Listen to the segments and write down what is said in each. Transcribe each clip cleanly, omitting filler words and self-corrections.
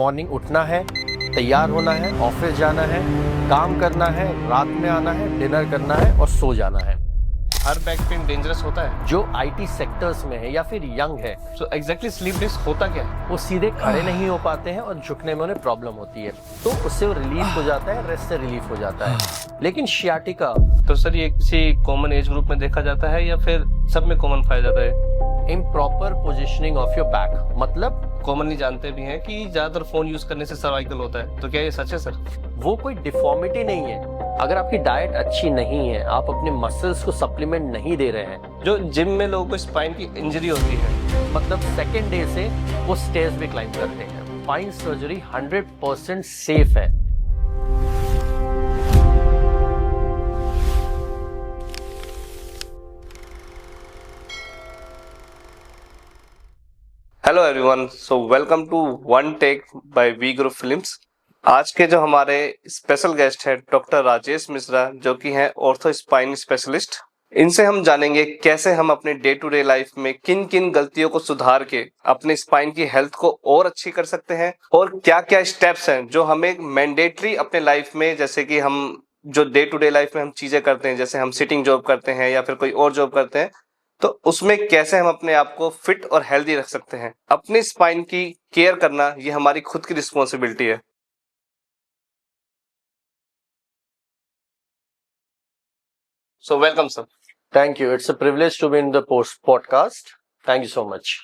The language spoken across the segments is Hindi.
मॉर्निंग उठना है, तैयार होना है, ऑफिस जाना है, काम करना है, रात में आना है, डिनर करना है और सो जाना है। हर बैक पेन डेंजरस होता है? जो आईटी सेक्टर्स में है या फिर यंग है, तो एग्जैक्टली स्लीप डिस्क होता क्या है? वो सीधे खड़े नहीं हो पाते हैं और झुकने में उन्हें प्रॉब्लम होती है, तो उससे वो रिलीफ हो जाता है, रेस्ट से रिलीफ हो जाता है। लेकिन शियाटिका तो सर ये किसी कॉमन एज ग्रुप में देखा जाता है या फिर सब में कॉमन पाया जाता है? Improper positioning of your back, मतलब कॉमनली जानते भी हैं कि ज्यादातर फोन यूज करने से सर्वाइकल होता है, तो क्या ये सच है सर? वो कोई डिफॉर्मिटी नहीं है। अगर आपकी डाइट अच्छी नहीं है, आप अपने मसल्स को सप्लीमेंट नहीं दे रहे हैं, जो जिम में लोगों को स्पाइन की इंजरी होती है, मतलब सेकेंड डे से वो स्टेयर्स भी क्लाइंब करते हैं, स्पाइन सर्जरी 100% सेफ है। Hello everyone, so welcome to One Tech by V Group Films. आज के जो हमारे स्पेशल गेस्ट है डॉक्टर राजेश मिश्रा, जो कि हैं ऑर्थो स्पाइन स्पेशलिस्ट। इनसे हम जानेंगे कैसे हम अपने डे टू डे लाइफ में किन किन गलतियों को सुधार के अपने स्पाइन की हेल्थ को और अच्छी कर सकते हैं, और क्या क्या स्टेप्स हैं जो हमें मैंडेटरी अपने लाइफ में, जैसे कि हम जो डे टू डे लाइफ में हम चीजें करते हैं, जैसे हम सिटिंग जॉब करते हैं या फिर कोई और जॉब करते हैं, तो उसमें कैसे हम अपने आप को फिट और हेल्दी रख सकते हैं। अपनी स्पाइन की केयर करना ये हमारी खुद की रिस्पॉन्सिबिलिटी है। So welcome sir. Thank you, it's a privilege to be in the podcast. Thank you so much.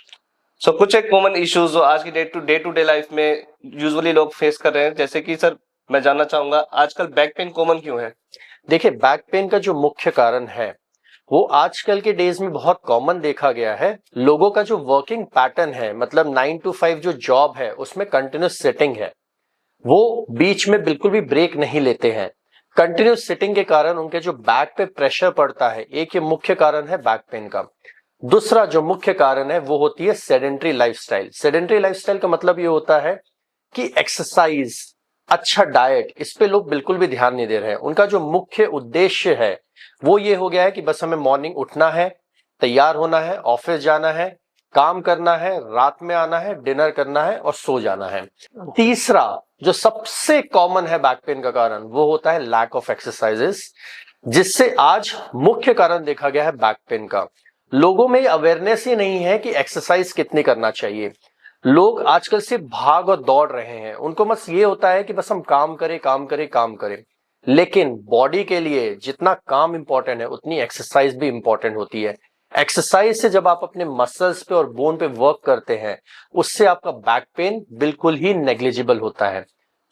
So कुछ एक कॉमन इश्यूज जो आज की डे टू डे लाइफ में यूजुअली लोग फेस कर रहे हैं, जैसे कि सर मैं जानना चाहूंगा आजकल बैक पेन कॉमन क्यों है? देखिए, बैक पेन का जो मुख्य कारण है वो आजकल के डेज में बहुत कॉमन देखा गया है। लोगों का जो वर्किंग पैटर्न है, मतलब 9 to 5 जो जॉब है, उसमें कंटिन्यूस सिटिंग है, वो बीच में बिल्कुल भी ब्रेक नहीं लेते हैं। कंटिन्यूस सिटिंग के कारण उनके जो बैक पे प्रेशर पड़ता है, एक ये मुख्य कारण है बैक पेन का। दूसरा जो मुख्य कारण है वो होती है सेडेंट्री लाइफस्टाइल। सेडेंट्री लाइफस्टाइल का मतलब ये होता है कि एक्सरसाइज, अच्छा डाइट, इस पे लोग बिल्कुल भी ध्यान नहीं दे रहे हैं। उनका जो मुख्य उद्देश्य है वो ये हो गया है कि बस हमें मॉर्निंग उठना है, तैयार होना है, ऑफिस जाना है, काम करना है, रात में आना है, डिनर करना है और सो जाना है। तीसरा जो सबसे कॉमन है बैक पेन का कारण, वो होता है लैक ऑफ एक्सरसाइजेस, जिससे आज मुख्य कारण देखा गया है बैक पेन का। लोगों में अवेयरनेस ही नहीं है कि एक्सरसाइज कितनी करना चाहिए। लोग आजकल सिर्फ भाग और दौड़ रहे हैं, उनको बस ये होता है कि बस हम काम करें काम करें काम करें। लेकिन बॉडी के लिए जितना काम इंपॉर्टेंट है उतनी एक्सरसाइज भी इंपॉर्टेंट होती है। एक्सरसाइज से जब आप अपने मसल्स पे और बोन पे वर्क करते हैं, उससे आपका बैक पेन बिल्कुल ही नेग्लिजिबल होता है।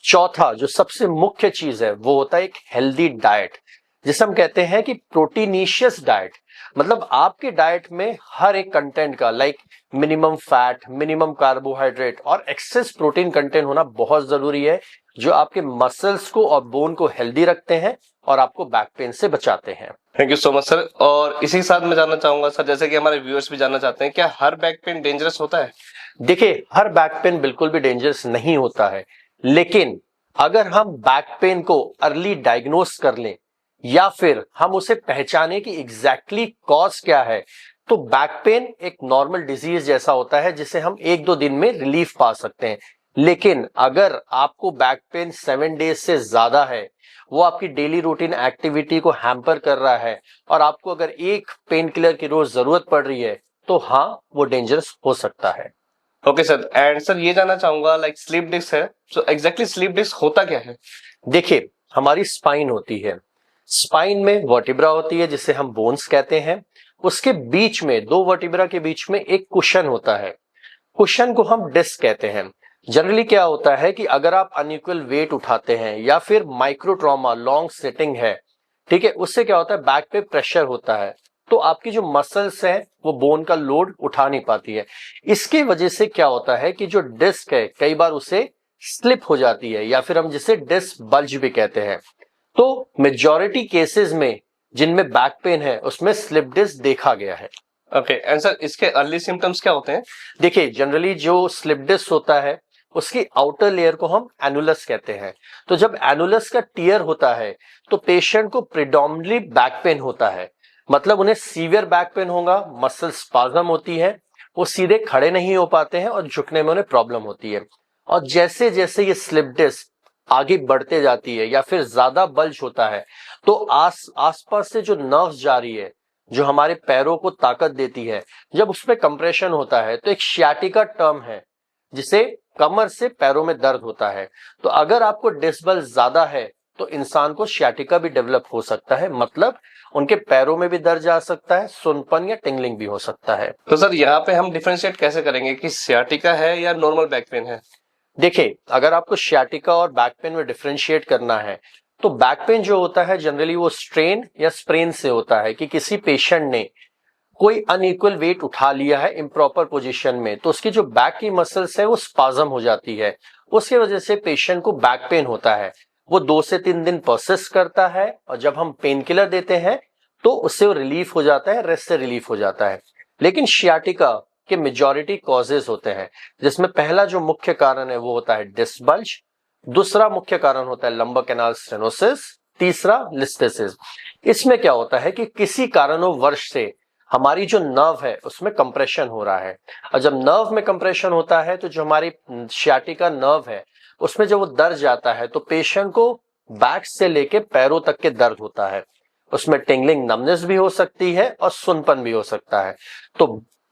चौथा जो सबसे मुख्य चीज है वो होता है एक हेल्दी डाइट, जिसे हम कहते हैं कि प्रोटीनिशियस डाइट। मतलब आपके डाइट में हर एक कंटेंट का, like minimum fat, minimum carbohydrate और एक्सेस प्रोटीन कंटेंट होना बहुत जरूरी है, जो आपके मसल्स को और बोन को हेल्दी रखते हैं और आपको बैक पेन से बचाते हैं। Thank you so much sir. और इसी के साथ मैं जानना चाहूंगा सर, जैसे कि हमारे व्यूअर्स भी जानना चाहते हैं, क्या हर बैक पेन डेंजरस होता है? देखिए, हर बैक पेन बिल्कुल भी डेंजरस नहीं होता है, लेकिन अगर हम बैक पेन को अर्ली डायग्नोस कर लें या फिर हम उसे पहचाने कि एग्जैक्टली कॉज क्या है, तो बैक पेन एक नॉर्मल डिजीज जैसा होता है, जिसे हम 1-2 दिन में रिलीफ पा सकते हैं। लेकिन अगर आपको बैक पेन 7 डेज से ज्यादा है, वो आपकी डेली रूटीन एक्टिविटी को हैम्पर कर रहा है और आपको अगर एक पेन किलर की रोज जरूरत पड़ रही है, तो हाँ, वो डेंजरस हो सकता है। Okay sir. एंड सर ये जानना चाहूंगा, लाइक स्लीप डिस्क है, सो एग्जैक्टली स्लीप डिस्क होता क्या है? देखिए, हमारी स्पाइन होती है, स्पाइन में वर्टिब्रा होती है जिसे हम बोन्स कहते हैं। उसके बीच में, दो वर्टिब्रा के बीच में एक कुशन होता है, कुशन को हम डिस्क कहते हैं। जनरली क्या होता है कि अगर आप अनइक्वल वेट उठाते हैं या फिर माइक्रो ट्रॉमा, लॉन्ग सिटिंग है, ठीक है, उससे क्या होता है, बैक पे प्रेशर होता है, तो आपकी जो मसल्स है वो बोन का लोड उठा नहीं पाती है। इसकी वजह से क्या होता है कि जो डिस्क है कई बार उसे स्लिप हो जाती है, या फिर हम जिसे डिस्क बल्ज भी कहते हैं। तो मेजॉरिटी केसेस में जिनमें बैक पेन है उसमें स्लिप डिस्क देखा गया है। ओके। एंड सर इसके अर्ली सिम्टम्स क्या होते हैं? देखिए, जनरली जो स्लिप डिस्क होता है उसकी आउटर लेयर को हम एनुलस कहते हैं। तो जब एनुलस का टियर होता है तो पेशेंट को प्रिडोमिनेटली बैक पेन होता है, मतलब उन्हें सीवियर बैक पेन होगा, मसल स्पाज्म होती है, वो सीधे खड़े नहीं हो पाते हैं और झुकने में उन्हें प्रॉब्लम होती है। और जैसे जैसे ये स्लिप डिस्क आगे बढ़ते जाती है या फिर ज्यादा बल्ज होता है, तो आसपास से जो नर्व्स जा रही है, जो हमारे पैरों को ताकत देती है, जब उसमें कंप्रेशन होता है तो एक शियाटिका टर्म है जिसे कमर से पैरों में दर्द होता है। तो अगर आपको डिस्क बल्ज ज्यादा है तो इंसान को शियाटिका भी डेवलप हो सकता है, मतलब उनके पैरों में भी दर्द आ सकता है, सुनपन या टिंगलिंग भी हो सकता है। तो सर यहाँ पे हम डिफरेंशिएट कैसे करेंगे कि सियाटिका है या नॉर्मल बैक पेन है? देखिए, अगर आपको शियाटिका और बैक पेन में डिफरेंशिएट करना है तो बैक पेन जो होता है जनरली वो स्ट्रेन या स्प्रेन से होता है कि किसी पेशेंट ने कोई अनइक्वल वेट उठा लिया है इम्प्रॉपर पोजीशन में, तो उसकी जो बैक की मसल्स है वो स्पाज्म हो जाती है, उसकी वजह से पेशेंट को बैक पेन होता है। वो 2 से 3 दिन प्रोसेस करता है और जब हम पेन किलर देते हैं तो उससे वो रिलीफ हो जाता है, रेस्ट से रिलीफ हो जाता है। लेकिन शियाटिका के मेजॉरिटी कॉजेज होते हैं, जिसमें पहला जो मुख्य कारण है वो होता है डिस्क बल्ज, दूसरा मुख्य कारण होता है लंबर कैनाल स्टेनोसिस, तीसरा लिस्टेसिस। इसमें क्या होता है कि किसी कारणोंवश से हमारी जो नर्व है उसमें कंप्रेशन हो रहा है, और जब नर्व में कंप्रेशन होता है तो जो हमारी शियाटिका नर्व है उसमें जब वो दर्द जाता है तो पेशेंट को बैक से लेके पैरों तक के दर्द होता है। उसमें टिंगलिंग नमनेस भी हो सकती है और सुनपन भी हो सकता है। तो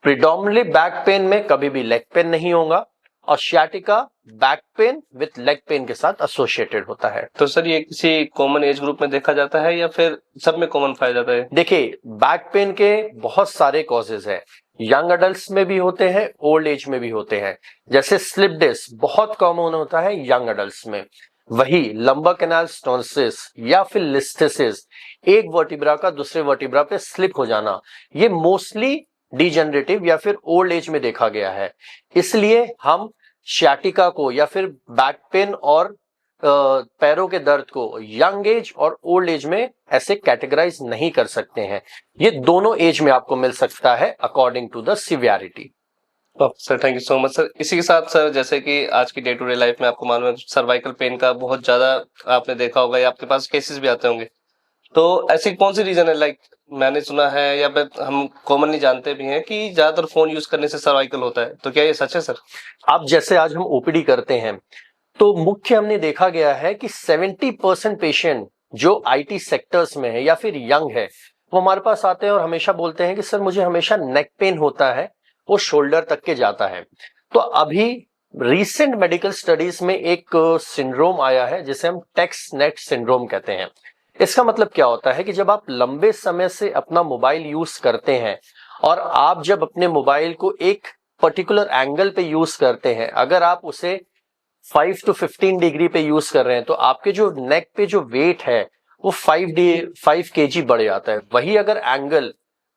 प्रिडोमिनेटली बैक पेन में कभी भी लेग पेन नहीं होगा, और sciatica back pain with leg pain के साथ एसोसिएटेड होता है। तो सर ये किसी कॉमन एज ग्रुप में देखा जाता है या फिर सब में कॉमन पाया जाता है? देखिए, बैक पेन के बहुत सारे कॉजेज हैं, यंग अडल्ट्स में भी होते हैं, ओल्ड एज में भी होते हैं। जैसे स्लिप डिस्क बहुत कॉमन होता है यंग अडल्ट्स में, वही लंबर कैनाल स्टोनोसिस या फिर लिस्थेसिस, एक वर्टिब्रा का दूसरे वर्टिब्रा पे स्लिप हो जाना, ये मोस्टली डिजेनरेटिव या फिर ओल्ड एज में देखा गया है। इसलिए हम शियाटिका को या फिर बैक पेन और पैरों के दर्द को यंग एज और ओल्ड एज में ऐसे कैटेगराइज नहीं कर सकते हैं। ये दोनों एज में आपको मिल सकता है according to the severity. Sir thank you so much sir. इसी के साथ सर, जैसे कि आज की डे टू डे लाइफ में आपको मालूम है सर्वाइकल पेन का बहुत ज्यादा आपने देखा होगा या आपके पास केसेस भी आते होंगे, तो ऐसी कौन सी रीजन है, लाइक मैंने सुना है या फिर हम कॉमनली जानते भी हैं कि ज्यादातर फोन यूज करने से सर्वाइकल होता है, तो क्या ये सच है सर? अब जैसे आज हम ओपीडी करते हैं तो मुख्य हमने देखा गया है कि 70% पेशेंट जो आईटी सेक्टर्स में है या फिर यंग है वो हमारे पास आते हैं और हमेशा बोलते हैं कि सर मुझे हमेशा नेक पेन होता है, वो शोल्डर तक के जाता है। तो अभी रीसेंट मेडिकल स्टडीज में एक सिंड्रोम आया है जिसे हम टेक्स नेट सिंड्रोम कहते हैं। इसका मतलब क्या होता है कि जब आप लंबे समय से अपना मोबाइल यूज करते हैं और आप जब अपने मोबाइल को एक पर्टिकुलर एंगल पे यूज करते हैं, अगर आप उसे 5 to 15 डिग्री पे यूज कर रहे हैं तो आपके जो नेक पे जो वेट है वो 5 kg बढ़ जाता है। वही अगर एंगल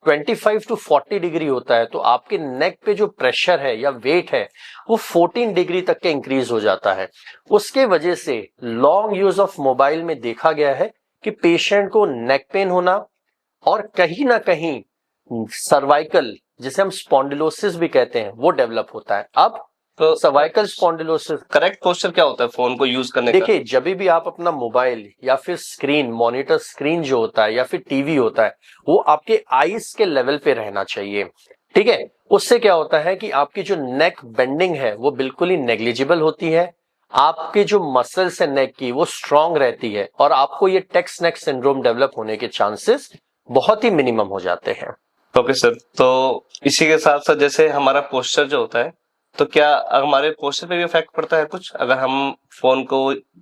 25 to 40 डिग्री होता है तो आपके नेक पे जो प्रेशर है या वेट है वो 14 डिग्री तक के इंक्रीज हो जाता है। उसके वजह से लॉन्ग यूज ऑफ मोबाइल में देखा गया है कि पेशेंट को नेक पेन होना और कहीं ना कहीं सर्वाइकल, जिसे हम स्पॉन्डिलोसिस भी कहते हैं, वो डेवलप होता है। अब तो सर्वाइकल स्पॉन्डिलोसिस करेक्ट पोस्चर क्या होता है फोन को यूज करने का? देखिए, जब भी आप अपना मोबाइल या फिर स्क्रीन, मॉनिटर स्क्रीन जो होता है या फिर टीवी होता है, वो आपके आईज के लेवल पे रहना चाहिए। ठीक है, उससे क्या होता है कि आपकी जो नेक बेंडिंग है वो बिल्कुल ही नेग्लिजिबल होती है, आपके जो मसल्स है नेक की वो स्ट्रांग रहती है और आपको ये टेक्स नेक सिंड्रोम डेवलप होने के चांसेस बहुत ही मिनिमम हो जाते हैं। ओके सर, तो इसी के साथ साथ जैसे हमारा पोस्चर जो होता है, तो क्या हमारे पोस्चर पे भी इफेक्ट पड़ता है कुछ अगर हम फोन को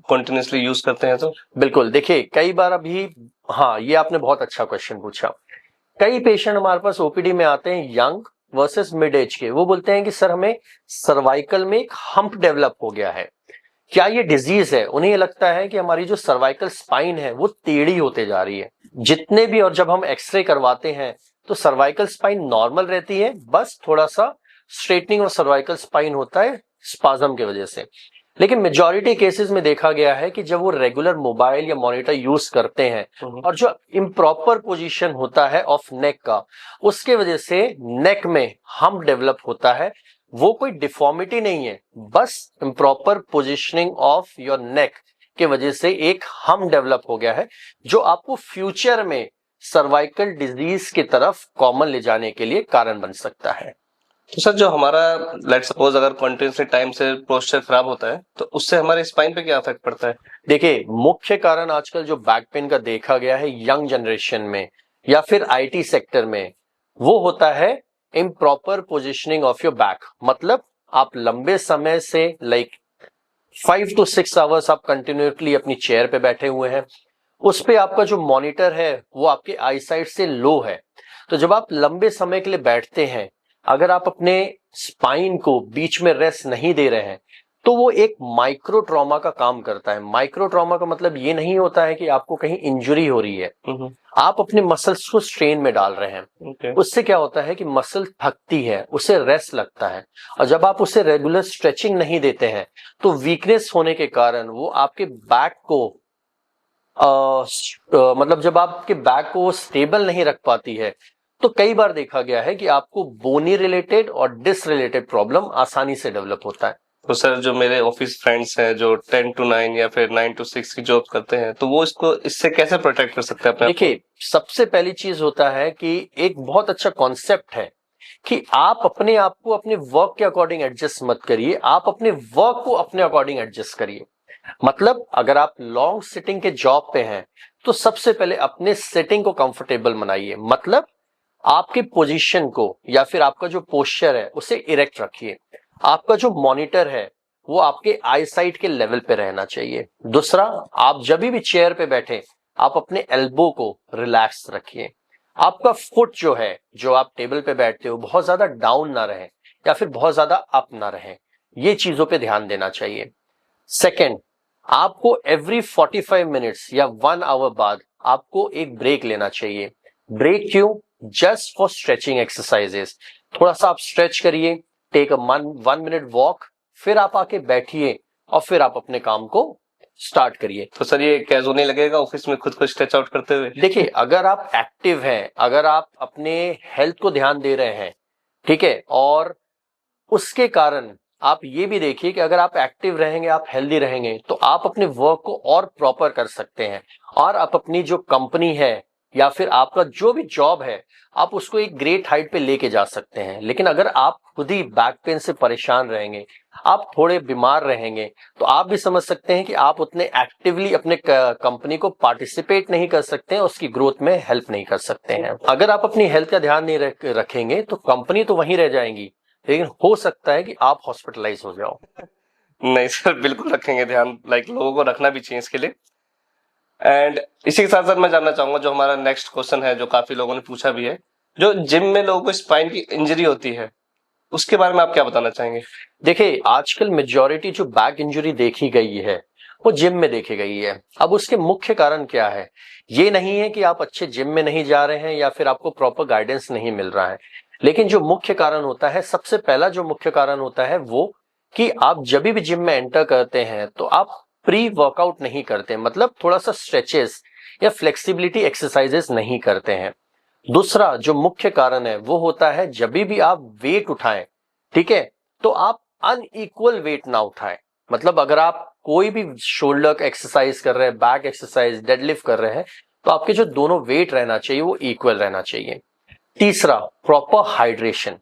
कंटिन्यूअसली यूज करते हैं तो? बिल्कुल, देखिए कई बार अभी, हाँ ये आपने बहुत अच्छा क्वेश्चन पूछा। कई पेशेंट हमारे पास ओपीडी में आते हैं यंग वर्सेस मिड एज के, वो बोलते हैं कि सर हमें सर्वाइकल में एक हम्प डेवलप हो गया है। क्या ये डिजीज है? उन्हें लगता है कि हमारी जो सर्वाइकल स्पाइन है वो टेढ़ी होते जा रही है जितने भी, और जब हम एक्सरे करवाते हैं तो सर्वाइकल स्पाइन नॉर्मल रहती है, बस थोड़ा सा स्ट्रेटनिंग और सर्वाइकल स्पाइन होता है स्पाज्म की वजह से। लेकिन मेजॉरिटी केसेस में देखा गया है कि जब वो रेगुलर मोबाइल या मॉनिटर यूज करते हैं और जो इम्प्रॉपर पोजीशन होता है ऑफ नेक का, उसके वजह से नेक में हम्प डेवलप होता है। वो कोई डिफॉर्मिटी नहीं है, बस improper positioning of your neck के वजह से एक हम्प डेवलप हो गया है, जो आपको फ्यूचर में सर्वाइकल डिजीज की तरफ कॉमन ले जाने के लिए कारण बन सकता है। तो सर जो हमारा लेट्स सपोज अगर कंटिन्यूसली टाइम से पोस्चर खराब होता है तो उससे हमारे स्पाइन पे क्या इफेक्ट पड़ता है? देखिए, मुख्य कारण आजकल जो बैक पेन का देखा गया है यंग जनरेशन में या फिर आईटी सेक्टर में, वो होता है improper positioning of your back. मतलब आप लंबे समय से लाइक 5 to 6 आवर्स आप कंटिन्यूसली अपनी चेयर पे बैठे हुए हैं, उस पे आपका जो मॉनिटर है वो आपके आई साइड से लो है। तो जब आप लंबे समय के लिए बैठते हैं, अगर आप अपने स्पाइन को बीच में रेस्ट नहीं दे रहे हैं, तो वो एक माइक्रो ट्रॉमा का काम करता है। माइक्रो ट्रॉमा का मतलब ये नहीं होता है कि आपको कहीं इंजरी हो रही है, आप अपने मसल्स को स्ट्रेन में डाल रहे हैं। उससे क्या होता है कि मसल थकती है, उसे रेस्ट लगता है, और जब आप उसे रेगुलर स्ट्रेचिंग नहीं देते हैं तो वीकनेस होने के कारण वो आपके बैक को मतलब जब आपके बैक को स्टेबल नहीं रख पाती है, तो कई बार देखा गया है कि आपको बोनी रिलेटेड और डिस रिलेटेड प्रॉब्लम आसानी से डेवलप होता है। तो सर जो मेरे ऑफिस फ्रेंड्स हैं जो 10 to 9 या फिर 9 to 6 की जॉब करते हैं, तो वो इसको इससे कैसे प्रोटेक्ट कर सकते हैं अपने आप को? देखिए, सबसे पहली चीज होता है कि एक बहुत अच्छा कॉन्सेप्ट है कि आप अपने आप को अपने वर्क के अकॉर्डिंग एडजस्ट मत करिए, आप अपने वर्क को अपने अकॉर्डिंग एडजस्ट करिए। मतलब अगर आप लॉन्ग सिटिंग के जॉब पे हैं, तो सबसे पहले अपने सिटिंग को कंफर्टेबल बनाइए। मतलब आपके पोजीशन को या फिर आपका जो पोस्चर है उसे इरेक्ट रखिए। आपका जो मॉनिटर है वो आपके आई साइट के लेवल पे रहना चाहिए। दूसरा, आप जब भी चेयर पे बैठे, आप अपने एल्बो को रिलैक्स रखिए। आपका फुट जो है, जो आप टेबल पे बैठते हो, बहुत ज्यादा डाउन ना रहे या फिर बहुत ज्यादा अप ना रहे। ये चीजों पे ध्यान देना चाहिए। सेकेंड, आपको एवरी 45 मिनट्स या 1 आवर बाद आपको एक ब्रेक लेना चाहिए। ब्रेक क्यों? Just for stretching exercises. थोड़ा सा आप स्ट्रेच करिए, टेक अ 1 मिनट वॉक, फिर आप आके बैठिए और फिर आप अपने काम को स्टार्ट करिए। तो सर ये कैजुअल नहीं लगेगा ऑफिस में खुद को स्ट्रेच आउट करते हुए? देखिए, अगर आप एक्टिव हैं, अगर आप अपने हेल्थ को ध्यान दे रहे हैं, ठीक है, और उसके कारण आप ये भी देखिए कि अगर आप एक्टिव रहेंगे, आप हेल्दी रहेंगे, तो आप अपने वर्क को और प्रॉपर कर सकते हैं और आप अपनी जो कंपनी है या फिर आपका जो भी जॉब है, आप उसको एक ग्रेट हाइट पे लेके जा सकते हैं। लेकिन अगर आप खुद ही बैक पेन से परेशान रहेंगे, आप थोड़े बीमार रहेंगे, तो आप भी समझ सकते हैं कि आप उतने एक्टिवली अपने कंपनी को पार्टिसिपेट नहीं कर सकते हैं, उसकी ग्रोथ में हेल्प नहीं कर सकते हैं। अगर आप अपनी हेल्थ का ध्यान नहीं रखेंगे तो कंपनी तो वहीं रह जाएंगी, लेकिन हो सकता है कि आप हॉस्पिटलाइज हो जाओ। नहीं सर, बिल्कुल रखेंगे ध्यान, लाइक लोगों को रखना भी चाहिए इसके लिए। एंड इसी के साथ साथ मैं जानना चाहूंगा जो हमारा नेक्स्ट क्वेश्चन है, जो काफी लोगों ने पूछा भी है, जो जिम में लोगों को स्पाइन की इंजरी होती है, उसके बारे में आप क्या बताना चाहेंगे? देखिए, आजकल मेजॉरिटी जो बैक इंजरी देखी गई है वो जिम में देखी गई है। अब उसके मुख्य कारण क्या है? ये नहीं है कि आप अच्छे जिम में नहीं जा रहे हैं या फिर आपको प्रॉपर गाइडेंस नहीं मिल रहा है, लेकिन जो मुख्य कारण होता है, सबसे पहला जो मुख्य कारण होता है वो कि आप जब भी जिम में एंटर करते हैं तो आप प्री वर्कआउट नहीं करते, मतलब थोड़ा सा स्ट्रेचेस या फ्लेक्सिबिलिटी एक्सरसाइजेस नहीं करते हैं। दूसरा जो मुख्य कारण है वो होता है जब भी आप वेट उठाएं, ठीक है, तो आप अनइक्वल वेट ना उठाएं। मतलब अगर आप कोई भी शोल्डर एक्सरसाइज कर रहे हैं, बैक एक्सरसाइज, डेडलिफ्ट कर रहे हैं, तो आपके जो दोनों वेट रहना चाहिए वो इक्वल रहना चाहिए। तीसरा, प्रॉपर हाइड्रेशन।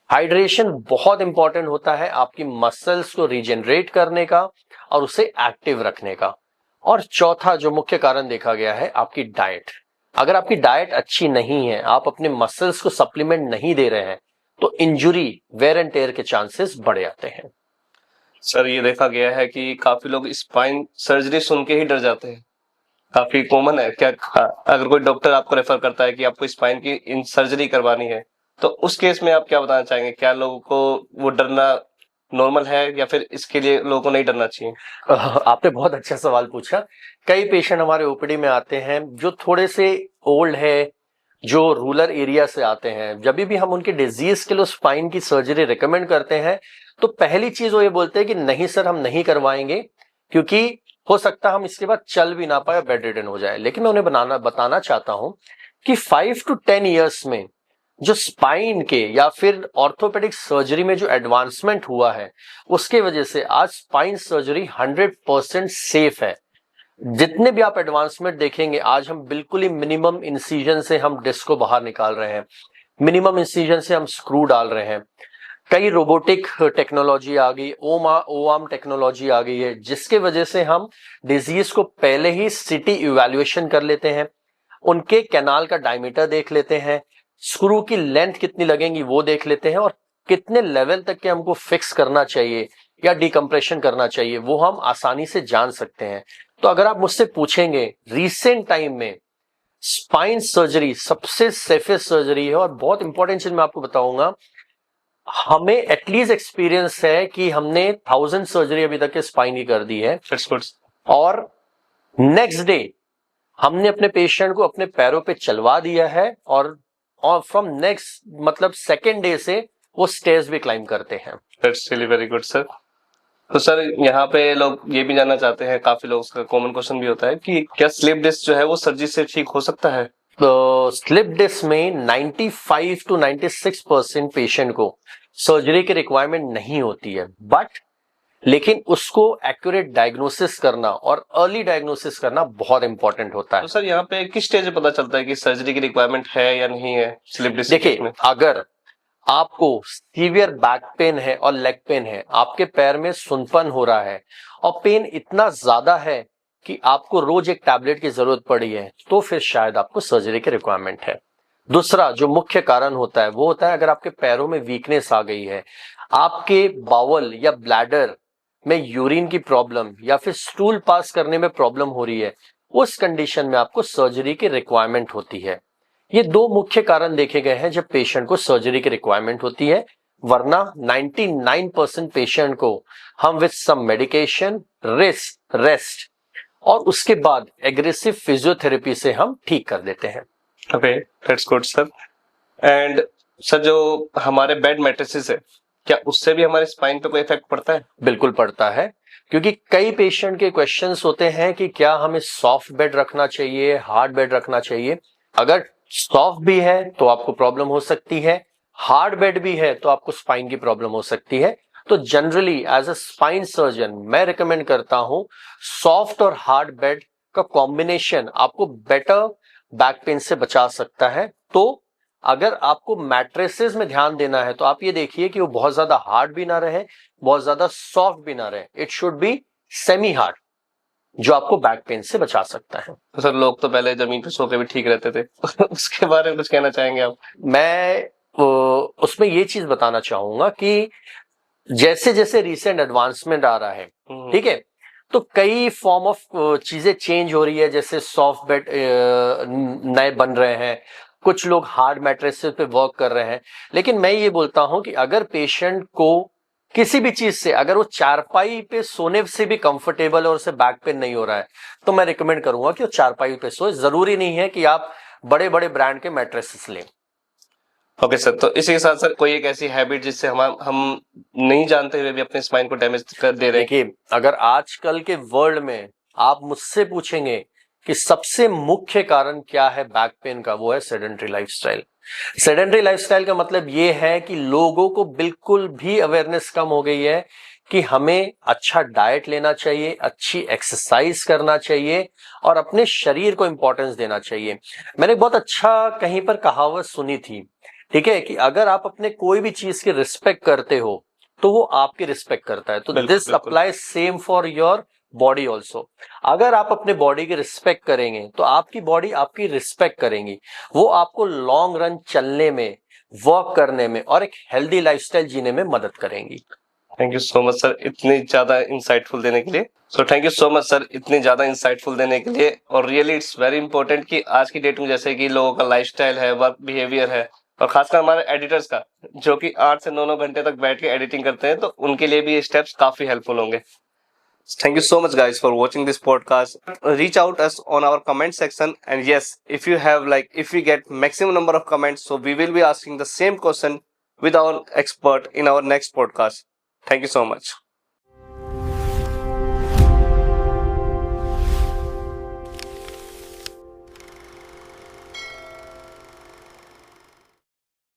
हाइड्रेशन बहुत इंपॉर्टेंट होता है आपकी मसल्स को रीजनरेट करने का और उसे एक्टिव रखने का। और चौथा जो मुख्य कारण देखा गया है, आपकी डाइट। अगर आपकी डाइट अच्छी नहीं है, आप अपने मसल्स को सप्लीमेंट नहीं दे रहे हैं, तो इंजुरी, वेयर एंड टेयर के चांसेस बढ़ जाते हैं। सर ये देखा गया है कि काफी लोग स्पाइन सर्जरी सुन के ही डर जाते हैं, काफी कॉमन है क्या? अगर कोई डॉक्टर आपको रेफर करता है कि आपको स्पाइन की इन सर्जरी करवानी है, तो उस केस में आप क्या बताना चाहेंगे? क्या लोगों को वो डरना नॉर्मल है या फिर इसके लिए लोगों को नहीं डरना चाहिए? आपने बहुत अच्छा सवाल पूछा। कई पेशेंट हमारे ओपीडी में आते हैं जो थोड़े से ओल्ड है, जो रूरल एरिया से आते हैं। जब भी हम उनके डिजीज के लिए स्पाइन की सर्जरी रिकमेंड करते हैं, तो पहली चीज वो ये बोलते हैं कि नहीं सर, हम नहीं करवाएंगे, क्योंकि हो सकता है हम इसके बाद चल भी ना पाए, बेड रिडन हो जाए। लेकिन मैं उन्हें बताना चाहता हूं कि 5 to 10 years में जो स्पाइन के या फिर ऑर्थोपेडिक सर्जरी में जो एडवांसमेंट हुआ है, उसके वजह से आज स्पाइन सर्जरी 100% सेफ है। जितने भी आप एडवांसमेंट देखेंगे, आज हम बिल्कुल ही मिनिमम इंसिजन से हम डिस्क को बाहर निकाल रहे हैं, मिनिमम इंसिजन से हम स्क्रू डाल रहे हैं। कई रोबोटिक टेक्नोलॉजी आ गई, ओआर्म टेक्नोलॉजी आ गई है, जिसके वजह से हम डिजीज को पहले ही सिटी इवैल्यूएशन कर लेते हैं, उनके कैनाल का डायमीटर देख लेते हैं, स्क्रू की लेंथ कितनी लगेंगी वो देख लेते हैं, और कितने लेवल तक के हमको फिक्स करना चाहिए या डिकम्प्रेशन करना चाहिए वो हम आसानी से जान सकते हैं। तो अगर आप मुझसे पूछेंगे रिसेंट टाइम में स्पाइन सर्जरी सबसे सेफेस्ट सर्जरी है, और बहुत इंपॉर्टेंट चीज मैं आपको बताऊंगा, हमें एटलीस्ट एक्सपीरियंस है कि हमने 1000 सर्जरी अभी तक के स्पाइन की कर दी है, और नेक्स्ट डे हमने अपने पेशेंट को अपने पैरों पे चलवा दिया है, और फ्रॉम नेक्स्ट मतलब सेकेंड डे से वो स्टेयर्स भी क्लाइंब करते हैं। That's really very good sir. तो सर यहाँ पे लोग ये भी जानना चाहते हैं, काफी लोगों का कॉमन क्वेश्चन भी होता है कि क्या स्लिप डिस्क जो है वो सर्जरी से ठीक हो सकता है? तो स्लिप डिस्क में 95 to 96% पेशेंट को सर्जरी की रिक्वायरमेंट नहीं होती है, बट लेकिन उसको एक्यूरेट डायग्नोसिस करना और अर्ली डायग्नोसिस करना बहुत इंपॉर्टेंट होता है। तो सर यहाँ पे किस स्टेज पे पता चलता है कि सर्जरी की रिक्वायरमेंट है या नहीं है स्लिप डिस्क? देखिए, अगर आपको सीवियर बैक पेन है और लेग पेन है, आपके पैर में सुनपन हो रहा है और पेन इतना ज्यादा है कि आपको रोज एक टैबलेट की जरूरत पड़ी है, तो फिर शायद आपको सर्जरी की रिक्वायरमेंट है। दूसरा जो मुख्य कारण होता है वो होता है अगर आपके पैरों में वीकनेस आ गई है, आपके बावल या ब्लैडर में यूरिन की प्रॉब्लम या फिर स्टूल पास करने में प्रॉब्लम हो रही है, उस कंडीशन में आपको सर्जरी की रिक्वायरमेंट होती है। ये दो मुख्य कारण देखे गए हैं जब पेशेंट को सर्जरी की रिक्वायरमेंट होती है, वरना 99% पेशेंट को हम विद सम मेडिकेशन, रेस्ट और उसके बाद एग्रेसिव फिजियोथेरेपी से हम ठीक कर देते हैं। Okay, that's good sir. And sir जो हमारे बेड मैट्रेसेस है, क्या उससे भी हमारे स्पाइन पे कोई इफेक्ट पड़ता है? बिल्कुल पड़ता है, क्योंकि कई पेशेंट के क्वेश्चंस होते हैं कि क्या हमें सॉफ्ट बेड रखना चाहिए, हार्ड बेड रखना चाहिए। अगर सॉफ्ट भी है तो आपको प्रॉब्लम हो सकती है, हार्ड बेड भी है तो आपको स्पाइन की प्रॉब्लम हो सकती है। तो generally as a spine surgeon मैं रिकमेंड करता हूं सॉफ्ट और हार्ड बेड का कॉम्बिनेशन आपको बेटर बैक पेन से बचा सकता है। तो अगर आपको मैट्रेसेस में ध्यान देना है तो आप ये देखिए कि वो बहुत ज्यादा हार्ड भी ना रहे, बहुत ज्यादा सॉफ्ट भी ना रहे, it should be semi hard, जो आपको बैक पेन से बचा सकता है। तो सर लोग तो पहले जमीन पे सो के भी ठीक रहते थे उसके बारे में कुछ कहना चाहेंगे आप? मैं उसमें ये चीज बताना चाहूंगा कि जैसे जैसे रिसेंट एडवांसमेंट आ रहा है, ठीक है, तो कई फॉर्म ऑफ चीजें चेंज हो रही है, जैसे सॉफ्ट बेड नए बन रहे हैं, कुछ लोग हार्ड मैट्रेसेस पे वर्क कर रहे हैं। लेकिन मैं ये बोलता हूं कि अगर पेशेंट को किसी भी चीज से, अगर वो चारपाई पे सोने से भी कंफर्टेबल है और उसे बैक पेन नहीं हो रहा है, तो मैं रिकमेंड करूंगा कि वो चारपाई पे सोए। जरूरी नहीं है कि आप बड़े बड़े ब्रांड के मैट्रेसेस लें। ओके सर, तो इसी के साथ सर कोई एक ऐसी हैबिट जिससे हम नहीं जानते हुए भी अपने स्पाइन को डैमेज कर दे रहे हैं? देखिए, अगर आजकल के वर्ल्ड में आप मुझसे पूछेंगे कि सबसे मुख्य कारण क्या है बैक पेन का, वो है सेडेंटरी लाइफस्टाइल। सेडेंटरी लाइफस्टाइल का मतलब ये है कि लोगों को बिल्कुल भी अवेयरनेस कम हो गई है कि हमें अच्छा डाइट लेना चाहिए, अच्छी एक्सरसाइज करना चाहिए और अपने शरीर को इंपॉर्टेंस देना चाहिए। मैंने बहुत अच्छा कहीं पर कहावत सुनी थी, ठीक है, कि अगर आप अपने कोई भी चीज की रिस्पेक्ट करते हो तो वो आपकी रिस्पेक्ट करता है। तो this applies same for your body also. अगर आप अपने बॉडी की रिस्पेक्ट करेंगे तो आपकी बॉडी आपकी रिस्पेक्ट करेंगी, वो आपको लॉन्ग रन चलने में, वर्क करने में और एक हेल्दी लाइफस्टाइल जीने में मदद करेंगी। Thank you so much sir इतनी ज्यादा इंसाइटफुल देने के लिए। So thank you so much sir इतनी ज्यादा इंसाइटफुल देने के लिए। और रियली इट्स वेरी इंपॉर्टेंट कि आज की डेट में जैसे कि लोगों का लाइफस्टाइल है, वर्क बिहेवियर है, और खासकर हमारे एडिटर्स का जो कि 8 से 9 घंटे तक बैठ के एडिटिंग करते हैं, तो उनके लिए भी ये स्टेप्स काफी हेल्पफुल होंगे। Thank you so much guys for watching this podcast. Reach out us on our comment section, and yes, if we get maximum number of comments, so we will be asking the same question with our expert in our next podcast. Thank you so much.